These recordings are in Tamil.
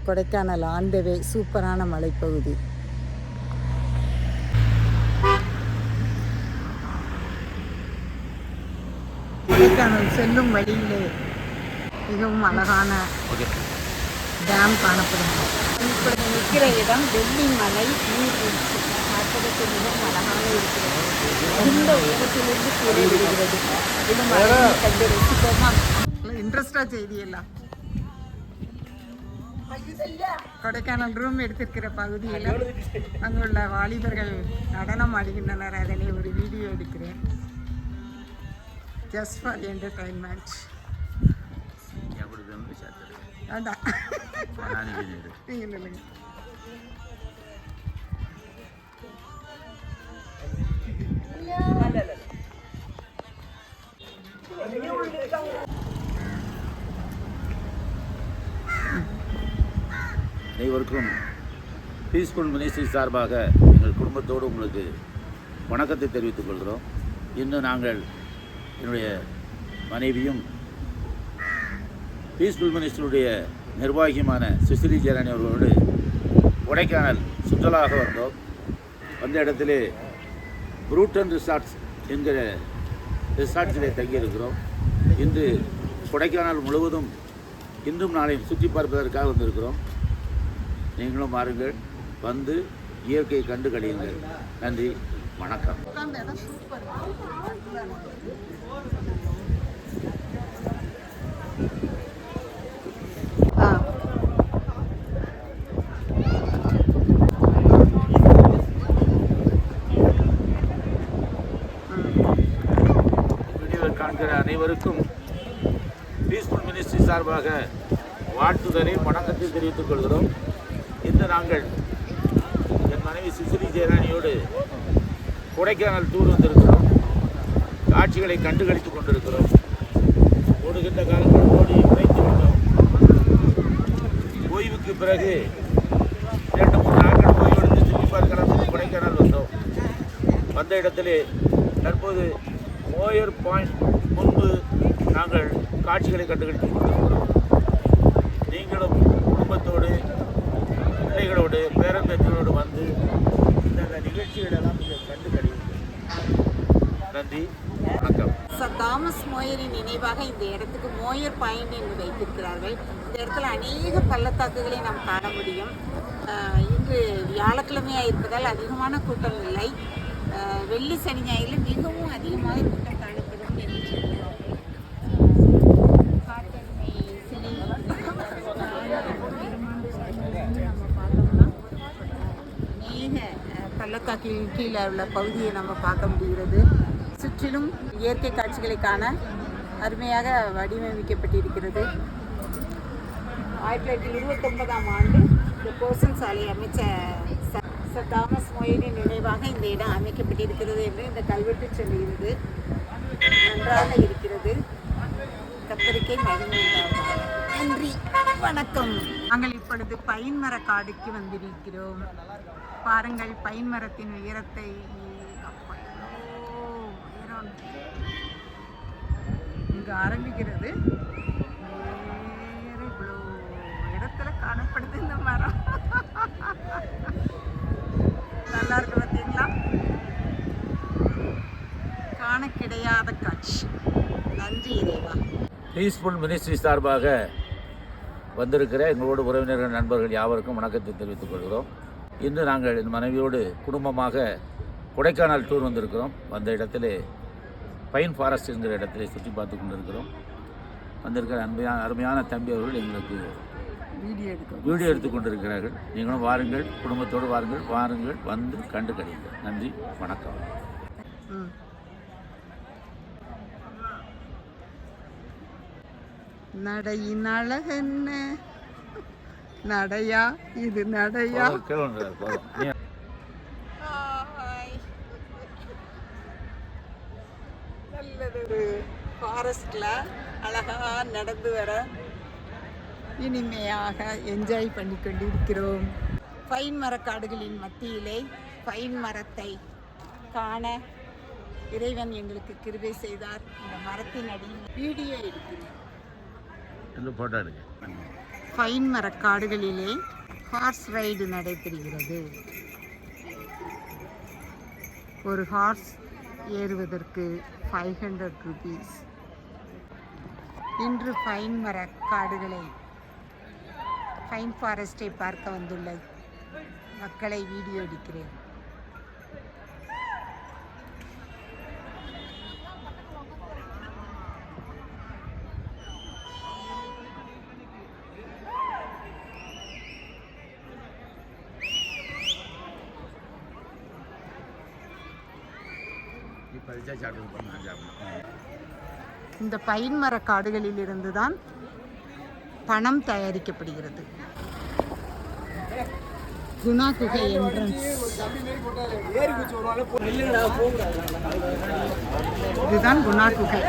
கொடைக்கானல் ஆன் த வே. சூப்பரான மலைப்பகுதி. கொடைக்கானல் செல்லும் வழியிலே மிகவும் அழகான டேம் காணப்படும். இப்படி நிற்கிற இடம் வெள்ளி மலை நீர்வீழ்ச்சி. பார்ப்பதற்கு மிகவும் அழகாக இருக்கிறது. இந்த உயரத்திலிருந்து கீழே விடுகிறது. இது மலையை கண்டு ரசிப்போமா? இன்ட்ரெஸ்டாக செய்தியெல்லாம் கொடைக்கானல் ரூம் எடுத்திருக்கிற பகுதியில் அங்குள்ள வாலிபர்கள் நடனம் ஆடுகின்றனர். அதனை ஒரு வீடியோ எடுக்கிறேன். Just for entertainment. வேண்டாம் நீங்கள் இல்லைங்க. அனைவருக்கும் பீஸ்ஃபுல் மினிஸ்ட்ரி சார்பாக எங்கள் குடும்பத்தோடு உங்களுக்கு வணக்கத்தை தெரிவித்துக் கொள்கிறோம். இன்னும் நாங்கள் என்னுடைய மனைவியும் பீஸ்ஃபுல் மினிஸ்ட்ரியுடைய நிர்வாகியுமான சுசிலி ஜெயராணி அவர்களோடு கொடைக்கானல் சுற்றுலாக வந்தோம். வந்த இடத்திலே புரூட்டன் ரிசார்ட்ஸ் என்கிற ரிசார்ட்ஸிலே தங்கியிருக்கிறோம். இன்று கொடைக்கானல் முழுவதும் இன்றும் நாளையும் சுற்றி பார்ப்பதற்காக வந்திருக்கிறோம். நீங்களும் வாருங்கள், வந்து இயற்கையை கண்டு கழியுங்கள். நன்றி, வணக்கம். வீடியோவில் காண்கிற அனைவருக்கும் பீஸ்ஃபுல் மினிஸ்ட்ரி சார்பாக வாழ்த்துதலை வணக்கத்தை தெரிவித்துக் கொள்கிறோம். இன்று நாங்கள் என் மனைவி சுசிலி ஜெயராணியோடு கொடைக்கானல் டூர் வந்திருக்கிறோம். காட்சிகளை கண்டுகளித்துக் கொண்டிருக்கிறோம். ஓடுகின்ற காலங்கள் ஓடி உழைத்து விட்டோம். ஓய்வுக்கு பிறகு 2-3 நாட்கள் ஓய்வெடுத்து சுற்றி பார்க்கலாம் கொடைக்கானல் வந்தோம். வந்த இடத்திலே தற்போது மோயர் பாயிண்ட் முன்பு நாங்கள் காட்சிகளை கண்டுகளித்துக் கொண்டிருக்கிறோம். நீங்களும் குடும்பத்தோடு பிள்ளைகளோடு பேரம்பேற்றோடு வந்து இந்த நிகழ்ச்சிகளெல்லாம் நீங்கள் கண்டு கழிவுங்கள். நன்றி, வணக்கம். சர் தாமஸ் மோயரின் நினைவாக இந்த இடத்துக்கு மோயர் பாயிண்ட் என்று வைத்திருக்கிறார்கள். இந்த இடத்துல அநேக பள்ளத்தாக்குகளை நாம் காண முடியும். இன்று வியாழக்கிழமையாக இருப்பதால் அதிகமான கூட்டம் இல்லை. வெள்ளி சனி ஞாயிறில் மிகவும் அதிகமாக கூட்டம் காணப்படும் என்று சொல்கிறார்கள். பள்ளத்தாக்கின் கீழே உள்ள பகுதியை நம்ம பார்க்க முடிகிறது. சுற்றிலும் இயற்கை காட்சிகளை காண அருமையாக வடிவமைக்கப்பட்டிருக்கிறது. 1929ஆம் ஆண்டு இந்த கோசன் சாலை அமைச்ச சர் தாமஸ் மோயரின் நினைவாக இந்த இடம் அமைக்கப்பட்டிருக்கிறது என்று இந்த கல்வெட்டு சொல்லுகிறது. நன்றாக இருக்கிறது. கத்தரிக்கை மகிமை உண்டாகும். நன்றி, வணக்கம். நாங்கள் இப்பொழுது பைன் மர காடுக்கு வந்திருக்கிறோம். பாருங்கள் பைன் மரத்தின் உயரத்தை. இங்கு ஆரம்பிக்கிறது, இவ்வளோ இடத்துல காணப்படுது இந்த மரம். நல்லா இருக்கு பார்த்தீங்களா? காண கிடையாத காட்சி. நன்றி இறைவா. பீஸ்ஃபுல் மினிஸ்ட்ரி சார்பாக வந்திருக்கிற எங்களோட உறவினர்கள் நண்பர்கள் யாவருக்கும் வணக்கத்தை தெரிவித்துக் கொள்கிறோம். இன்று நாங்கள் என் மனைவியோடு குடும்பமாக கொடைக்கானல் டூர் வந்திருக்கிறோம். வந்த இடத்திலே பைன் ஃபாரஸ்ட் என்கிற இடத்திலே சுற்றி பார்த்து கொண்டிருக்கிறோம். வந்திருக்கிற அருமையான தம்பி அவர்கள் எங்களுக்கு வீடியோ எடுத்து கொண்டிருக்கிறார்கள். நீங்களும் வாருங்கள், குடும்பத்தோடு வாருங்கள், வந்து கண்டு கழியுங்கள். நன்றி, வணக்கம். நடையின் அழகென்ன நடையா, இது நடையா? நல்லதொரு ஃபாரஸ்ட்ல அழகா நடந்து வர இனிமையாக என்ஜாய் பண்ணி கொண்டிருக்கிறோம். பைன் மரக்காடுகளின் மத்தியிலே பைன் மரத்தை காண இறைவன் எங்களுக்கு கிருபை செய்தார். இந்த மரத்தின் அடியில் வீடியோ எடுக்கிறேன். போட்டோ எடுக்க பைன் மரக்காடுகளிலே ஹார்ஸ் ரைடு நடைபெறுகிறது. ஒரு ஹார்ஸ் ஏறுவதற்கு 500 rupees. இன்று பைன் மரக்காடுகளை, பைன் ஃபாரஸ்டை பார்க்க வந்துள்ள மக்களை வீடியோ எடுக்கிறேன். இந்த பைன் மர காடுகளில் இருந்துதான் பணம் தயாரிக்கப்படுகிறது. குணா குகை என்ட்ரன்ஸ். இதுதான் குணா குகை.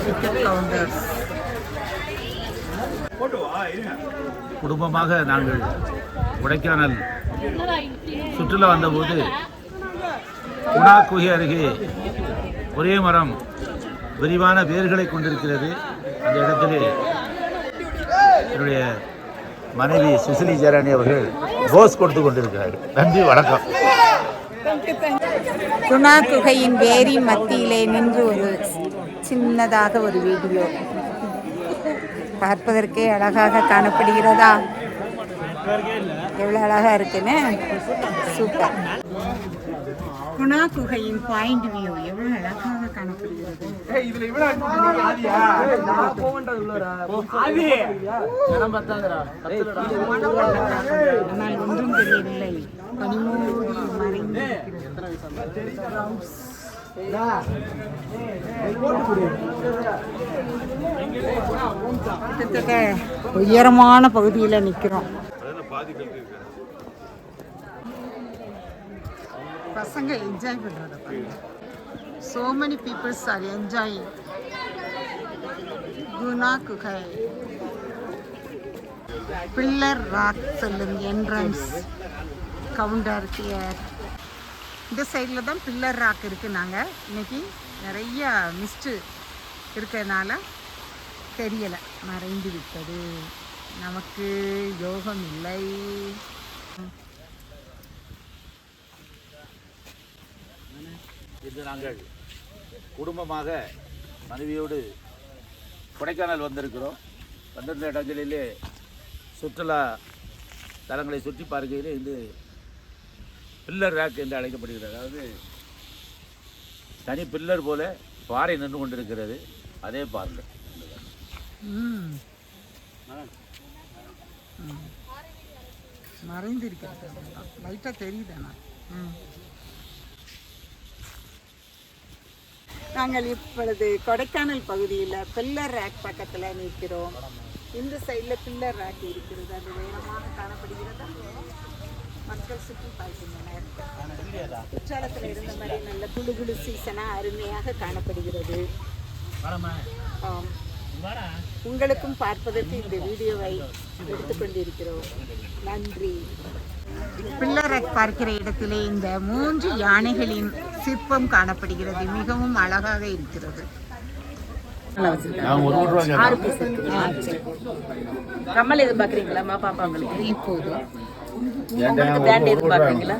Ticket counters. குடும்பமாக நாங்கள் கொடைக்கானல் சுற்றுலா வந்தபோது குணா குகை அருகே ஒரே மரம் விரிவான வேர்களை கொண்டிருக்கிறது. அந்த இடத்திலே என்னுடைய மனைவி சுசிலி ஜெரானி அவர்கள் போஸ் கொடுத்து கொண்டிருக்கிறார்கள். நன்றி, வணக்கம். குணா குகையின் வேரின் மத்தியிலே நின்று ஒரு சின்னதாக ஒரு வீடியோ. பார்ப்பதற்கே அழகாக காணப்படுகிறதா? எவ்வளோ அழகா இருக்குன்னு. சூப்பர். குணா குகையின் பாயிண்ட் வியூ எவ்வளவு அழகாக காணப்படுகிறது. ஆனால் ஒன்றும் தெரியவில்லை. பனிமூடி மறைந்து கிட்டத்தட்ட உயரமான பகுதியில் நிற்கிறோம். பசங்க என்ஜாய் பண்றத பாருங்க. So many people are enjoying Guna குகை. பில்லர் ராக் செல்லும் என்ட்ரன்ஸ் கவுண்டர் ஹியர். இந்த சைடில் தான் பில்லர் ராக் இருக்குது. நாங்கள் இன்னைக்கு நிறைய மிஸ்ட்டு இருக்கிறதுனால தெரியலை, மறைந்து விட்டது. நமக்கு யோகம் இல்லை. இன்று நாங்கள் குடும்பமாக மனைவியோடு கொடைக்கானல் வந்திருக்கிறோம். வந்திருந்த இடங்களிலே சுற்றுலா தலங்களை சுற்றி பார்க்கையிலே இது பில்லர் ரேக் என்று அழைக்கப்படுகிறது. அதாவது தனி பில்லர் போல பாறை நின்று கொண்டிருக்கிறது. அதே பாருங்கள், மறைந்திருக்கிறது. லைட்டாக தெரியுதுண்ணா. நாங்கள் இப்பொழுது கொடைக்கானல் பகுதியில் பில்லர் ரேக் பக்கத்தில் நிற்கிறோம். இந்த சைடில் பில்லர் ரேக் இருக்கிறது. அது உயரமாக காணப்படுகிறது. மக்கள் சுற்றி பார்க்கின்றனர். குற்றாலத்தில் இருந்த மாதிரி நல்ல குழு குழு சீசனாக அருமையாக காணப்படுகிறது. உங்களுக்கும் பார்ப்பதற்கு இந்த வீடியோவை எடுத்துக்கொண்டிருக்கிறோம். நன்றி. பில்லர் ரேக் பார்க்கிற இடத்திலே இந்த 3 யானைகளின் சிற்பம் காணப்படுகிறது. மிகவும் அழகாக இருக்கிறது. கம்மல் எதிர்பார்க்குறீங்களா பாப்பாங்களுக்கு? இப்போது பேண்ட் எதிர்பார்க்குறீங்களா?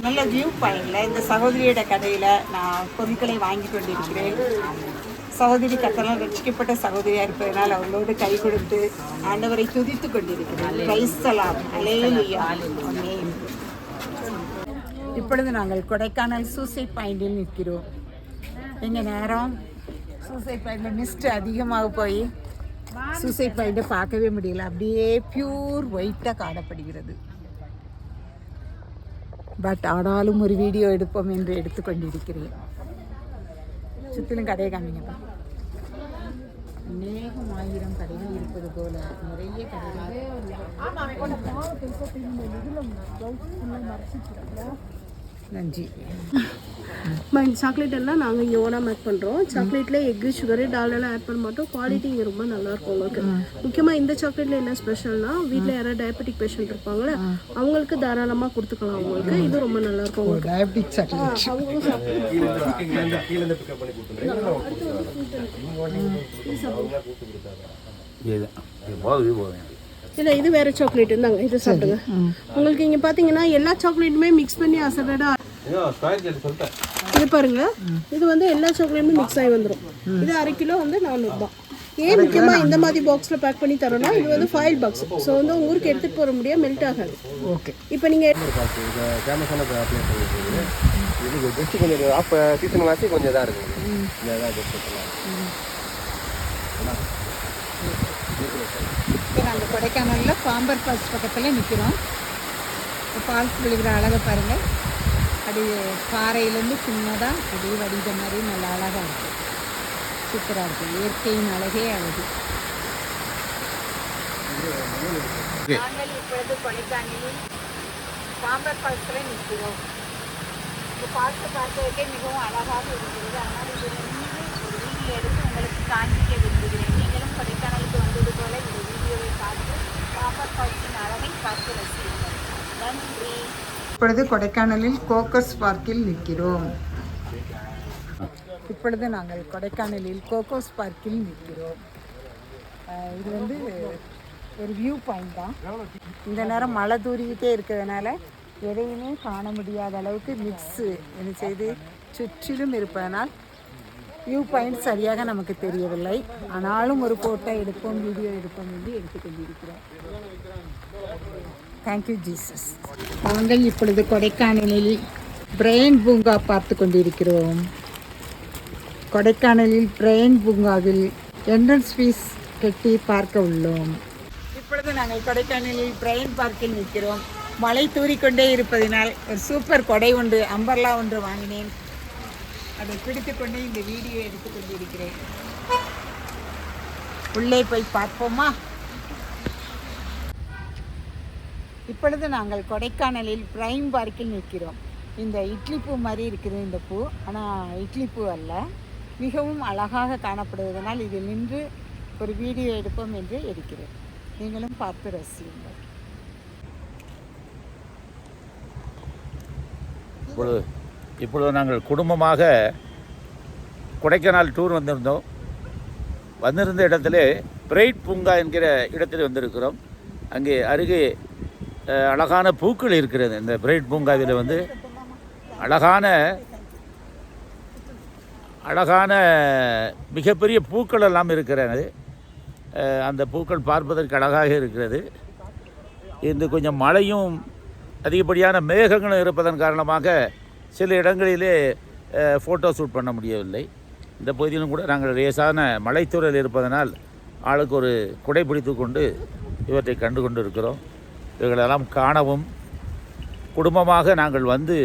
நல்ல வியூ பாயிண்ட்ல இந்த சகோதரியோட கடையில் நான் பொருட்களை வாங்கி கொண்டிருக்கிறேன். சகோதரி கத்தெல்லாம் ரட்சிக்கப்பட்ட சகோதரியாக இருப்பதனால் அவர்களோடு கை கொடுத்து ஆண்டவரை துதித்து கொண்டிருக்கிறேன். கிரைஸ்தலாம். அல்லேலூயா. ஆமென். இப்பொழுது நாங்கள் கொடைக்கானல் சூசைட் பாயிண்டில் நிற்கிறோம். எங்கள் நேரம் சூசைட் பாயிண்டில் மிஸ்ட் அதிகமாக போய் சூசைட் பாயிண்டை பார்க்கவே முடியல. அப்படியே பியூர் ஒயிட்டாக காணப்படுகிறது. பட் ஆனாலும் ஒரு வீடியோ எடுப்போம் என்று எடுத்துக்கொண்டிருக்கிறேன். சுற்றிலும் கடையை காமிங்கப்பா. அநேகம் 1000 கடைகள் இருப்பது போல நிறைய கடைகள். நன்றி. இந்த சாக்லேட் எல்லாம் நாங்கள் இங்கே ஓனாக மேக் பண்ணுறோம். சாக்லேட்டில் எக்கு சுகரு டாலெல்லாம் ஆட் பண்ண மாட்டோம். குவாலிட்டி இங்கே ரொம்ப நல்லாயிருக்கும் உங்களுக்கு. முக்கியமாக இந்த சாக்லேட்டில் என்ன ஸ்பெஷல்னா வீட்டில் யாராவது டயபெட்டிக் பேஷண்ட் இருப்பாங்களே அவங்களுக்கு தாராளமாக கொடுத்துக்கலாம். அவங்களுக்கு இது ரொம்ப நல்லாயிருக்கும். உங்களுக்கு டயபெட்டிக் சாக்லேட் அவங்களும் இல்லை இது வேறு சாக்லேட் இருந்தாங்க. இது சாப்பிடுங்க. உங்களுக்கு இங்கே பார்த்தீங்கன்னா எல்லா சாக்லேட்டுமே மிக்ஸ் பண்ணி அசடடாக இது பாருங்க. இது வந்து எல்லா சாக்லேட்டுமே மிக்ஸ் ஆகி வந்துடும். இது 1/2 கிலோ வந்து 400 தான். ஏன் முக்கியமாக இந்த மாதிரி பாக்ஸில் பேக் பண்ணி தரோம்னா இது வந்து ஃபாயில் பாக்ஸ். ஸோ வந்து உங்கள் ஊருக்கு எடுத்துகிட்டு போகிற முடியாது, மெல்ட் ஆகாது. ஓகே. இப்போ நீங்கள் ஃபேமஸான இது பெஸ்ட்டு கொஞ்சம் அப்போ சீசன் வாசி கொஞ்சம் இதாக இருக்கும். இப்போ நாங்கள் கொடைக்கானலில் பாம்பர் ஃபால்ஸ் பக்கத்தில் நிற்கிறோம். ஃபால்ஸ் விழுகிற அழகை பாருங்கள். அது பாறையிலேருந்து சின்னதாக அப்படியே வடித மாதிரி நல்லா அழகாக இருக்குது. சூப்பராக இருக்குது. இயற்கையின் அழகே அழகு. நாங்கள் இப்பொழுது கொடைக்கானலில் பாம்பர் ஃபால்ஸில் நிற்கிறோம். இந்த ஃபால்ஸை பார்க்கறதுக்கே மிகவும் அழகாக இருக்கிறது. ஆனால் இது ஒரு வீடியோ எடுத்து உங்களுக்கு காண்பிக்க விரும்புகிறேன். நீங்களும் கொடைக்கானலுக்கு வந்தது போல இந்த வீடியோவை பார்த்து பாம்பர் ஃபால்ஸின் அழகை பார்த்து ரசியுங்கள். நன்றி. இப்பொழுது கொடைக்கானலில் கோக்கஸ் பார்க்கில் நிற்கிறோம். இப்பொழுது நாங்கள் கொடைக்கானலில் கோக்கோஸ் பார்க்கில் நிற்கிறோம். இது வந்து ஒரு வியூ பாயிண்ட் தான். இந்த நேரம் மழை தூரிக்கிட்டே இருக்கிறதுனால எதையுமே காண முடியாத அளவுக்கு மிக்ஸு என்ன செய்து சுற்றிலும் இருப்பதனால் வியூ பாயிண்ட் சரியாக நமக்கு தெரியவில்லை. ஆனாலும் ஒரு ஃபோட்டோ எடுப்போம், வீடியோ எடுப்போம் என்று எடுத்துக்கொண்டிருக்கிறோம். Thank you Jesus. நாங்கள் இப்பொழுது கொடைக்கானலில் பிரெயின் பூங்கா பார்த்து கொண்டிருக்கிறோம். கொடைக்கானலில் பிரெயின் பூங்காவில் என்ட்ரன்ஸ் ஃபீஸ் கட்டி பார்க்க உள்ளோம். இப்பொழுது நாங்கள் கொடைக்கானலில் பிரெயின் பார்க்கில் நிற்கிறோம். மழை தூறிக்கொண்டே இருப்பதினால் ஒரு சூப்பர் கொடை ஒன்று, அம்பர்லா ஒன்று வாங்கினேன். அதை பிடித்துக்கொண்டே இந்த வீடியோ எடுத்துக்கொண்டிருக்கிறேன். உள்ளே போய் பார்ப்போமா? இப்பொழுது நாங்கள் கொடைக்கானலில் பிரைம் பார்க்கில் நிற்கிறோம். இந்த இட்லி பூ மாதிரி இருக்குது இந்த பூ. ஆனால் இட்லி பூ அல்ல, மிகவும் அழகாக காணப்படுவதனால் இதில் நின்று ஒரு வீடியோ எடுப்போம் என்று இருக்கிறேன். நீங்களும் பார்த்து ரசியுங்கள். இப்பொழுது நாங்கள் குடும்பமாக கொடைக்கானல் டூர் வந்திருந்த இடத்திலே பிரைட் பூங்கா என்கிற இடத்தில் வந்திருக்கிறோம். அங்கே அருகே அழகான பூக்கள் இருக்கிறது. இந்த பிரைட் பூங்காவில் வந்து அழகான மிகப்பெரிய பூக்கள் எல்லாம் இருக்கிறது. அந்த பூக்கள் பார்ப்பதற்கு அழகாக இருக்கிறது. இந்த கொஞ்சம் மழையும் அதிகப்படியான மேகங்களும் இருப்பதன் காரணமாக சில இடங்களிலே ஃபோட்டோ ஷூட் பண்ண முடியவில்லை. இந்த பகுதியிலும் கூட நாங்கள் லேசான மலைத்தூரல் இருப்பதனால் ஆளுக்கு ஒரு குடை பிடித்து கொண்டு இவற்றை கண்டு கொண்டு இருக்கிறோம். இவைகளெல்லாம் காணவும் குடும்பமாக நாங்கள் வந்து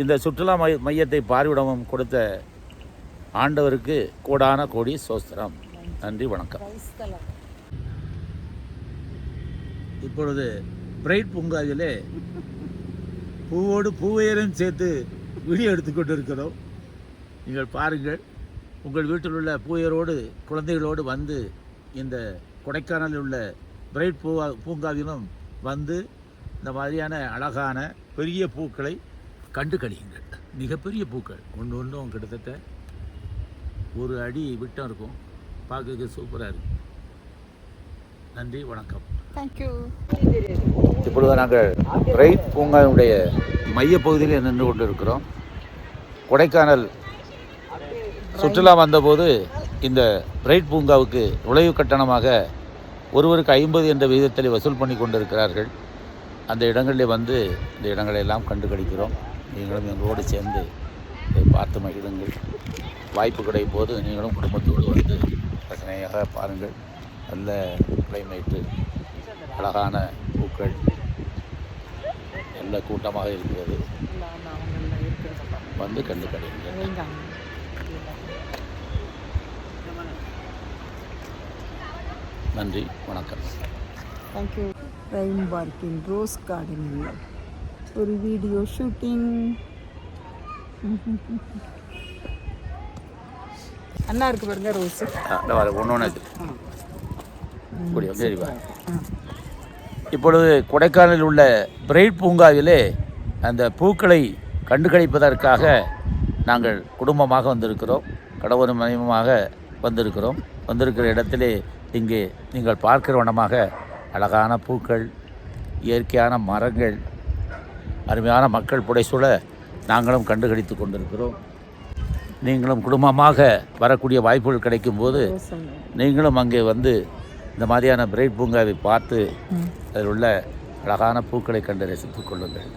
இந்த சுற்றுலா மையத்தை பார்வையிடவும் கொடுத்த ஆண்டவருக்கு கோடான கோடி சோஸ்திரம். நன்றி, வணக்கம். இப்பொழுது பிரைட் பூங்காவிலே பூவோடு பூவையரும் சேர்த்து வீடியோ எடுத்துக்கொண்டு இருக்கிறோம். நீங்கள் பாருங்கள். உங்கள் வீட்டில் உள்ள பூவையரோடு குழந்தைகளோடு வந்து இந்த கொடைக்கானலில் உள்ள பிரைட் பூங்காவிலும் வந்து இந்த மாதிரியான அழகான பெரிய பூக்களை கண்டு கழியுங்கள். மிகப்பெரிய பூக்கள் ஒன்றும் கிட்டத்தட்ட 1 அடி விட்டம் இருக்கும். பார்க்கறதுக்கு சூப்பராக இருக்கும். நன்றி, வணக்கம். தேங்க்யூ. இப்பொழுது நாங்கள் பிரைட் பூங்காவினுடைய மையப்பகுதியில் நின்று கொண்டு இருக்கிறோம். கொடைக்கானல் சுற்றுலா வந்தபோது இந்த பிரைட் பூங்காவுக்கு நுழைவு கட்டணமாக ஒருவருக்கு 50 என்ற விகிதத்தில் வசூல் பண்ணி கொண்டிருக்கிறார்கள். அந்த இடங்களில் வந்து இந்த இடங்களெல்லாம் கண்டு கழிக்கிறோம். நீங்களும் எங்களோடு சேர்ந்து இதை பார்த்து மகிழுங்கள். வாய்ப்பு கிடைக்கும் போது நீங்களும் குடும்பத்தோடு வந்து ரசனையாக பாருங்கள். நல்ல கிளைமேட்டு, அழகான பூக்கள், நல்ல கூட்டமாக இருக்கிறது. வந்து கண்டு கழியுங்கள். நன்றி, வணக்கம். தேங்க்யூ. பிரைம் பார்க்கின் ரோஸ் கார்டன். ஒரு வீடியோ ஷூட்டிங். அண்ணா இருக்கு பாருங்க ரோஸ். ஒன்று சரிப்பா. இப்பொழுது கொடைக்கானலில் உள்ள பிரைட் பூங்காவிலே அந்த பூக்களை கண்டுகளிப்பதற்காக நாங்கள் குடும்பமாக வந்திருக்கிறோம். கடவுளும் மனைவியுமாக வந்திருக்கிறோம். வந்திருக்கிற இடத்திலே இங்கே நீங்கள் பார்க்கிற வண்ணமாக அழகான பூக்கள், இயற்கையான மரங்கள், அருமையான மக்கள் புடைசூழ நாங்களும் கண்டுகளித்து கொண்டிருக்கிறோம். நீங்களும் குடும்பமாக வரக்கூடிய வாய்ப்புகள் கிடைக்கும்போது நீங்களும் அங்கே வந்து இந்த மாதிரியான பிரைட் பூங்காவை பார்த்து அதில் உள்ள அழகான பூக்களை கண்டு ரசித்துக் கொள்ளுங்கள்.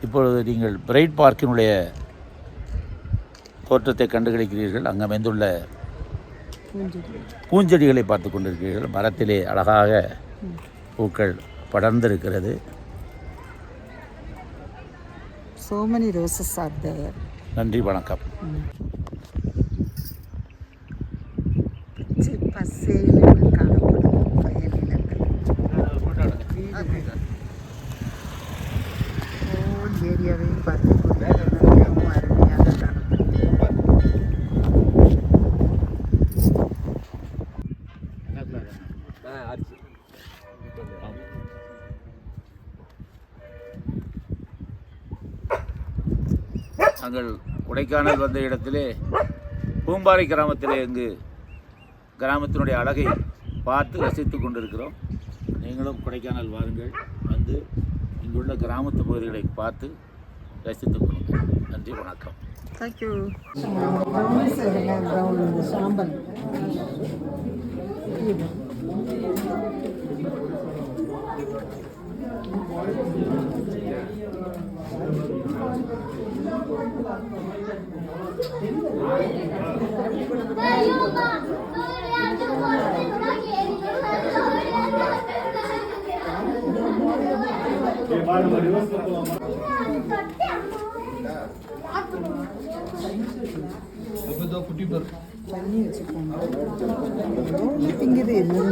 இப்பொழுது நீங்கள் பிரைட் பார்க்கினுடைய தோற்றத்தை கண்டுகளிக்கிறீர்கள். அங்கே அமைந்துள்ள பூஞ்செடிகளை பார்த்து கொண்டிருக்கிறீர்கள். மரத்திலே அழகாக பூக்கள் படர்ந்திருக்கிறது. So many roses are there. நன்றி, வணக்கம். பசேலில் காணப்படும் வயலினங்கள். ஏரியாவையும் பார்த்து மிகவும் அருமையாக காணப்படுகிறது. நாங்கள் கொடைக்கானல் வந்த இடத்திலே பூம்பாறை கிராமத்திலே இங்கு கிராமத்தினுடைய அழகை பார்த்து ரசித்து கொண்டிருக்கிறோம். நீங்களும் கொடைக்கானல் வாருங்கள், வந்து இங்குள்ள கிராமத்து பகுதிகளை பார்த்து ரசித்துக் கொள்ளுங்கள். நன்றி, வணக்கம். தேங்க்யூ. சாம்பல் தண்ணி வச்சுக்கோங்க. திங்குது என்னது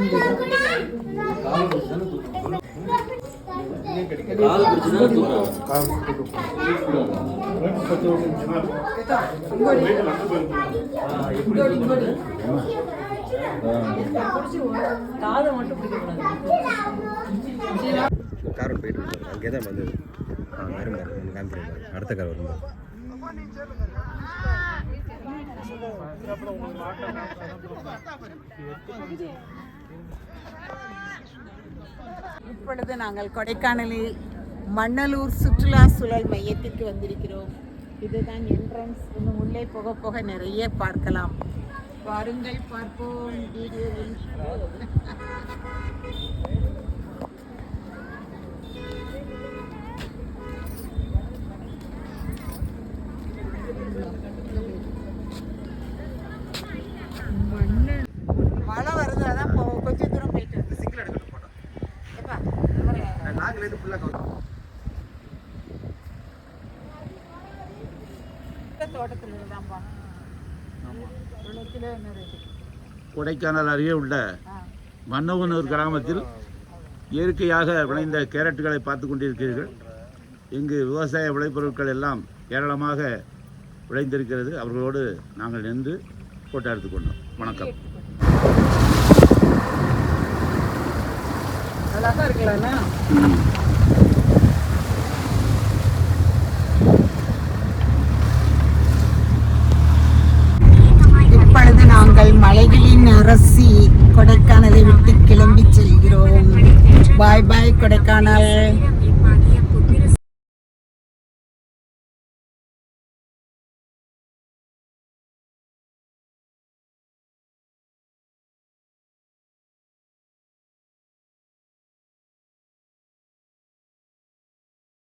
காதை மட்டும் பிடிக்கக்கூடாது. கார் போயிட்டு இருக்காரு, அங்கே தான் வந்து அடுத்த கார் வரும்போது இப்பொழுது நாங்கள் கொடைக்கானலில் மண்ணலூர் சுற்றுலா சூழல் மையத்திற்கு வந்திருக்கிறோம். இதுதான் என்ட்ரன்ஸ். இன்னும் உள்ளே போக போக நிறைய பார்க்கலாம். வாருங்கள், பார்ப்போம் வீடியோவில். மழை வருது, அதான் கொஞ்சம் தூரம் போயிட்டு இருக்கு. சிங்கிள் எடுக்கணும் போட்டோம். எப்பா நாங்கள் ஃபுல்லாக கவனம் தோட்டத்தில் இருந்தாம்பா. கிலோ என்ன ரேட்டு? கொடைக்கானல் அருகே உள்ள மன்னவனூர் கிராமத்தில் இயற்கையாக விளைந்த கேரட்டுகளை பார்த்து கொண்டிருக்கிறீர்கள். இங்கு விவசாய விளைபொருட்கள் எல்லாம் ஏராளமாக விளைந்திருக்கிறது. அவர்களோடு நாங்கள் நின்று போட்டோ எடுத்துக்கொண்டோம். வணக்கம். அழகா இருக்கலாம்ண்ணா. இப்பொழுது நாங்கள் மலைகளின் அரசி கொடைக்கானலை விட்டு கிளம்பி செல்கிறோம். பாய் பாய் கொடைக்கானல்.